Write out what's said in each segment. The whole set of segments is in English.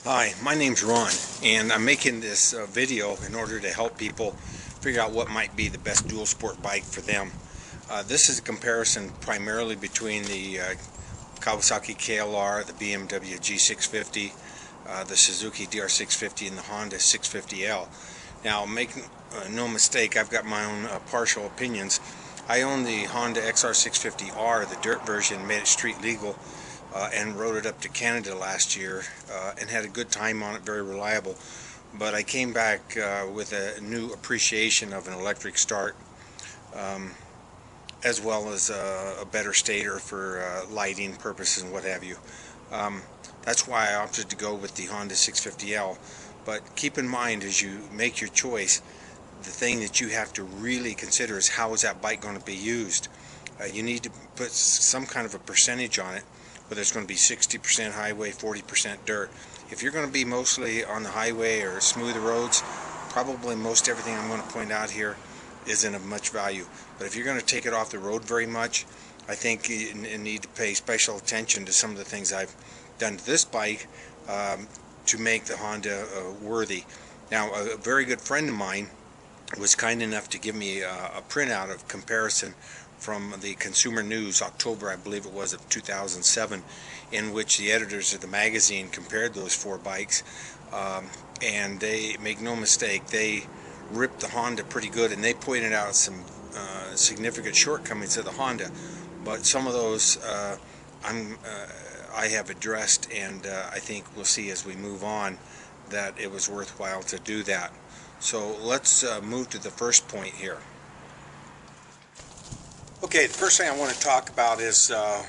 Hi, my name's Ron, and I'm making this video in order to help people figure out what might be the best dual sport bike for them. This is a comparison primarily between the Kawasaki KLR, the BMW G650, the Suzuki DR650, and the Honda 650L. Now, make no mistake, I've got my own partial opinions. I own the Honda XR650R, the dirt version, made it street legal, and rode it up to Canada last year and had a good time on it, very reliable. But I came back with a new appreciation of an electric start, as well as a better stator for lighting purposes and what have you. That's why I opted to go with the Honda 650L. But keep in mind, as you make your choice, the thing that you have to really consider is how is that bike going to be used. You need to put some kind of a percentage on it, whether it's going to be 60% highway, 40% dirt. If you're going to be mostly on the highway or smoother roads, probably most everything I'm going to point out here isn't of much value. But if you're going to take it off the road very much, I think you need to pay special attention to some of the things I've done to this bike to make the Honda worthy. Now, a very good friend of mine was kind enough to give me a printout of comparison from the Consumer News, October, I believe it was, of 2007, in which the editors of the magazine compared those four bikes, and they, make no mistake, they ripped the Honda pretty good, and they pointed out some significant shortcomings of the Honda, but some of those I have addressed, and I think we'll see as we move on that it was worthwhile to do that. So let's move to the first point here. Okay, the first thing I want to talk about is the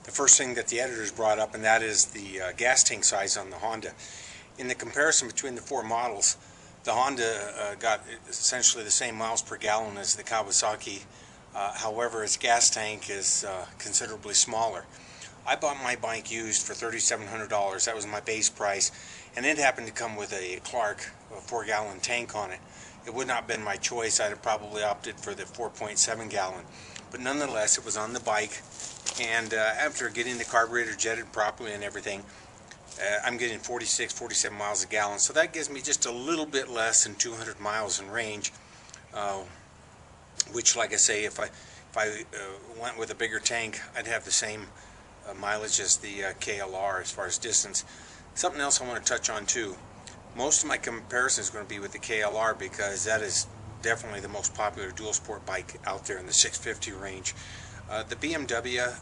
first thing that the editors brought up, and that is the gas tank size on the Honda. In the comparison between the four models, the Honda got essentially the same miles per gallon as the Kawasaki. However, its gas tank is considerably smaller. I bought my bike used for $3,700. That was my base price, and it happened to come with a Clark 4-gallon tank on it. It would not have been my choice. I'd have probably opted for the 4.7 gallon. But nonetheless, it was on the bike, and after getting the carburetor jetted properly and everything, I'm getting 46, 47 miles a gallon. So that gives me just a little bit less than 200 miles in range, which, like I say, if I went with a bigger tank, I'd have the same mileage as the KLR as far as distance. Something else I want to touch on too. Most of my comparison is going to be with the KLR because that is definitely the most popular dual sport bike out there in the 650 range. The BMW,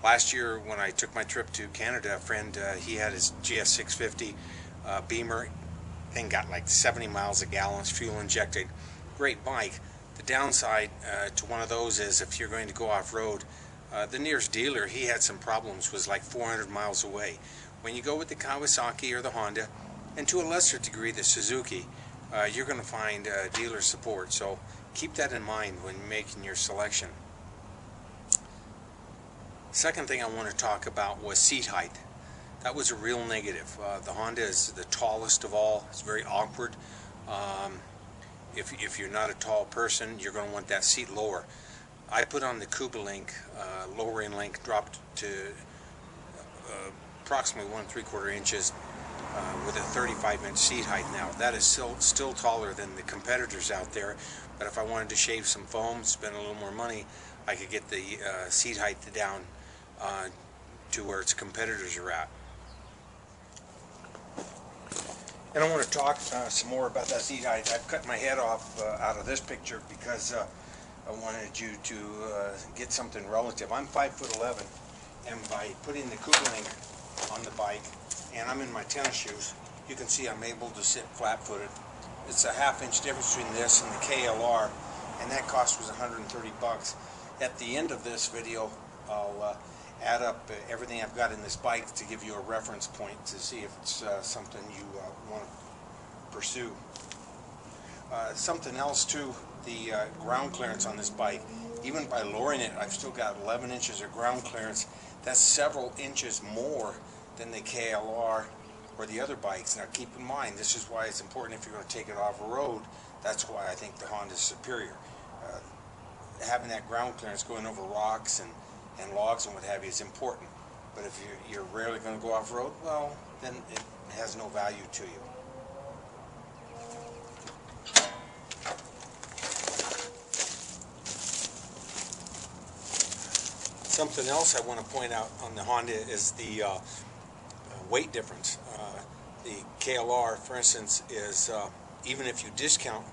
last year when I took my trip to Canada, a friend, he had his GS650 Beamer, thing got like 70 miles a gallon, fuel injected, great bike. The downside to one of those is if you're going to go off-road, the nearest dealer, he had some problems, was like 400 miles away. When you go with the Kawasaki or the Honda, and to a lesser degree the Suzuki, you're going to find dealer support. So keep that in mind when making your selection. Second thing I want to talk about was seat height. That was a real negative. The Honda is the tallest of all. It's very awkward. If you're not a tall person, you're going to want that seat lower. I put on the Kuba link, lowering link, dropped to approximately 1 3/4 inches with a 35-inch seat height now. That is still taller than the competitors out there, but if I wanted to shave some foam, spend a little more money, I could get the seat height down to where its competitors are at. And I want to talk some more about that seat height. I've cut my head off out of this picture because I wanted you to get something relative. I'm 5'11", and by putting the Kuba link on the bike, and I'm in my tennis shoes, you can see I'm able to sit flat-footed. It's a half-inch difference between this and the KLR, and that cost was 130 bucks. At the end of this video, I'll add up everything I've got in this bike to give you a reference point to see if it's something you want to pursue. Something else too, the ground clearance on this bike, even by lowering it, I've still got 11 inches of ground clearance. That's several inches more than the KLR or the other bikes. Now keep in mind, this is why it's important if you're going to take it off a road. That's why I think the Honda is superior. Having that ground clearance going over rocks and logs and what have you is important. But if you're rarely going to go off-road, well, then it has no value to you. Something else I want to point out on the Honda is the weight difference. The KLR, for instance, is even if you discount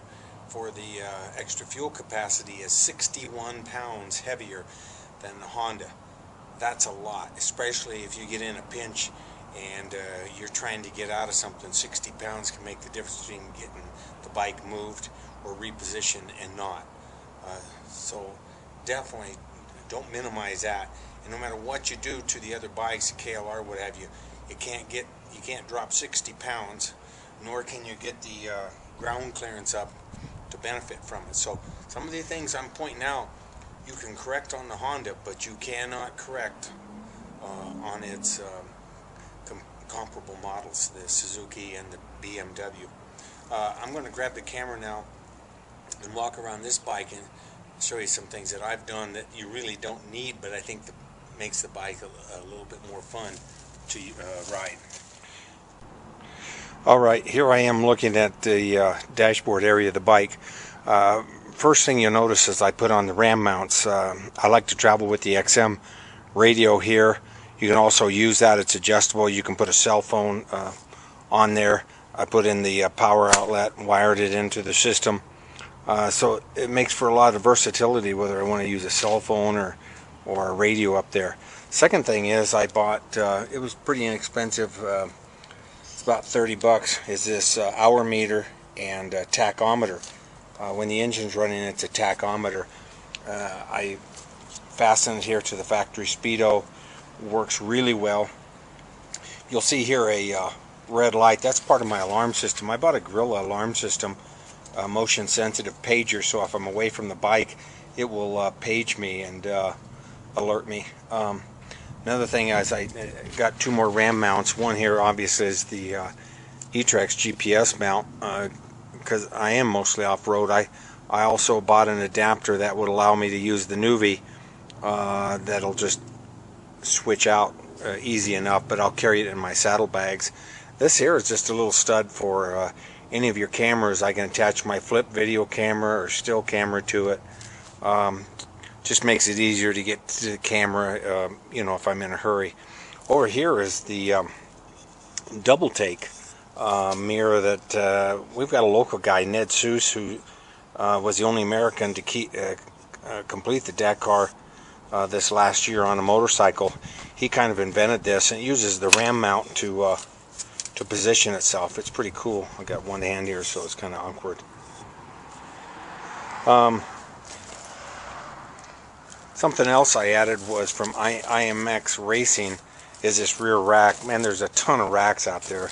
for the extra fuel capacity, is 61 pounds heavier than the Honda. That's a lot, especially if you get in a pinch and you're trying to get out of something. 60 pounds can make the difference between getting the bike moved or repositioned and not. So definitely don't minimize that. And no matter what you do to the other bikes, KLR, what have you, you can't drop 60 pounds, nor can you get the ground clearance up to benefit from it. So some of the things I'm pointing out, you can correct on the Honda, but you cannot correct on its comparable models, the Suzuki and the BMW. I'm going to grab the camera now and walk around this bike and show you some things that I've done that you really don't need, but I think that makes the bike a little bit more fun to ride. Alright, here I am looking at the dashboard area of the bike. First thing you'll notice is I put on the RAM mounts. I like to travel with the XM radio here. You can also use that, it's adjustable. You can put a cell phone on there. I put in the power outlet and wired it into the system. So it makes for a lot of versatility whether I want to use a cell phone or a radio up there. Second thing is I bought, it was pretty inexpensive, it's about 30 bucks, is this hour meter and tachometer. When the engine's running, it's a tachometer. I fastened it here to the factory speedo. Works really well. You'll see here a red light. That's part of my alarm system. I bought a Gorilla alarm system, a motion sensitive pager, so if I'm away from the bike it will page me and alert me. Another thing is I got two more RAM mounts. One here obviously is the E-Trex GPS mount, because I am mostly off-road. I also bought an adapter that would allow me to use the Nuvi. That'll just switch out easy enough, but I'll carry it in my saddlebags. This here is just a little stud for any of your cameras. I can attach my flip video camera or still camera to it. Just makes it easier to get to the camera, you know, if I'm in a hurry. Over here is the double take mirror that we've got a local guy, Ned Seuss, who was the only American to complete the Dakar this last year on a motorcycle. He kind of invented this, and it uses the RAM mount to position itself. It's pretty cool. I got one hand here, so it's kind of awkward. Something else I added was from IMX Racing is this rear rack. Man, there's a ton of racks out there,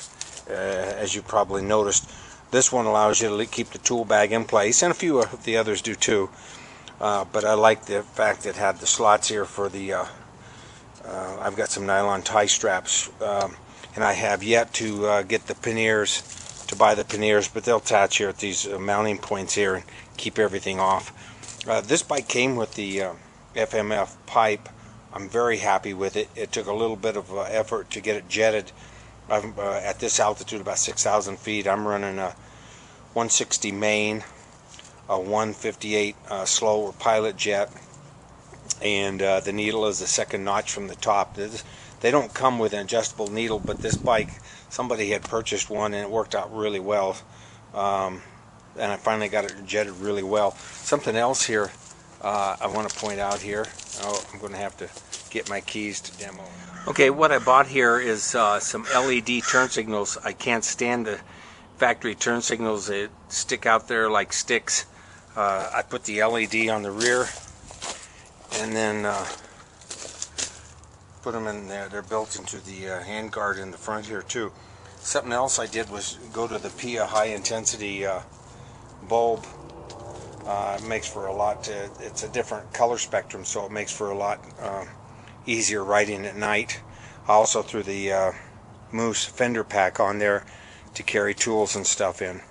as you probably noticed. This one allows you to keep the tool bag in place, and a few of the others do too. But I like the fact that it had the slots here for the I've got some nylon tie straps, and I have yet to get the panniers, to buy the panniers, but they'll attach here at these mounting points here and keep everything off. This bike came with the FMF pipe. I'm very happy with it. It took a little bit of effort to get it jetted. I'm at this altitude, about 6,000 feet. I'm running a 160 main, a 158 slow or pilot jet, and the needle is the second notch from the top. They don't come with an adjustable needle, but this bike, somebody had purchased one and it worked out really well, and I finally got it jetted really well. Something else here I want to point out here. I'm going to have to get my keys to demo. Okay, what I bought here is some LED turn signals. I can't stand the factory turn signals. They stick out there like sticks. I put the LED on the rear and then put them in there. They're built into the handguard in the front here too. Something else I did was go to the PIA high intensity bulb. It makes for a lot, it's a different color spectrum, so it makes for a lot easier riding at night. I also threw the Moose fender pack on there to carry tools and stuff in.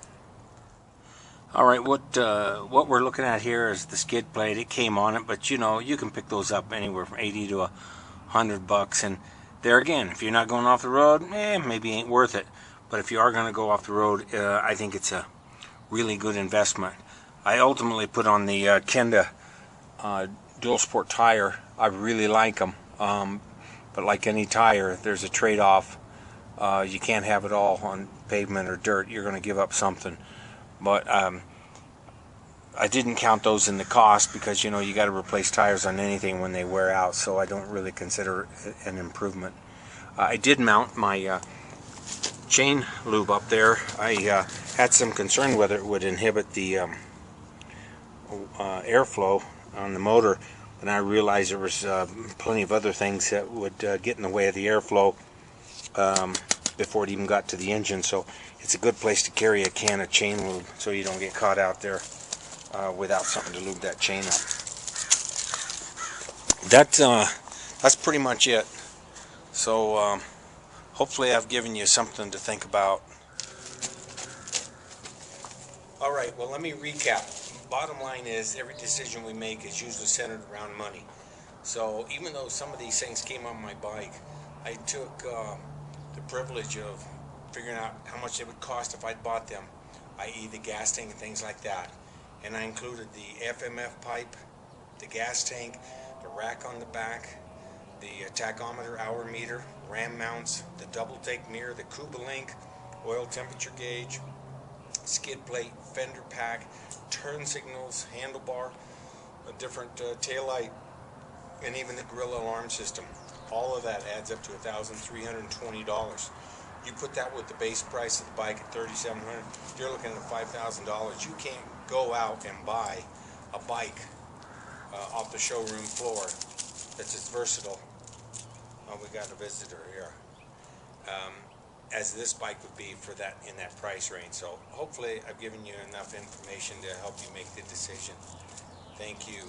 Alright, what we're looking at here is the skid plate. It came on it, but you know, you can pick those up anywhere from 80 to $100 bucks, and there again, if you're not going off the road, maybe ain't worth it. But if you are going to go off the road, I think it's a really good investment. I ultimately put on the Kenda dual sport tire. I really like them, but like any tire, there's a trade-off. You can't have it all on pavement or dirt. You're going to give up something. But I didn't count those in the cost because, you know, you got to replace tires on anything when they wear out, so I don't really consider it an improvement. I did mount my chain lube up there. I had some concern whether it would inhibit the airflow on the motor, and I realized there was plenty of other things that would get in the way of the airflow before it even got to the engine. So it's a good place to carry a can of chain lube so you don't get caught out there without something to lube that chain up. That's pretty much it. So hopefully I've given you something to think about. Alright, well, let me recap. Bottom line is, every decision we make is usually centered around money. So even though some of these things came on my bike, I took the privilege of figuring out how much it would cost if I'd bought them, i.e. the gas tank and things like that. And I included the FMF pipe, the gas tank, the rack on the back, the tachometer, hour meter, ram mounts, the double take mirror, the Cuba Link, oil temperature gauge, skid plate, fender pack, turn signals, handlebar, a different tail light, and even the grill alarm system. All of that adds up to $1,320. You put that with the base price of the bike at $3,700, you're looking at $5,000. You can't go out and buy a bike off the showroom floor that's as versatile. Oh, we got a visitor here. As this bike would be for that, in that price range. So hopefully I've given you enough information to help you make the decision. Thank you.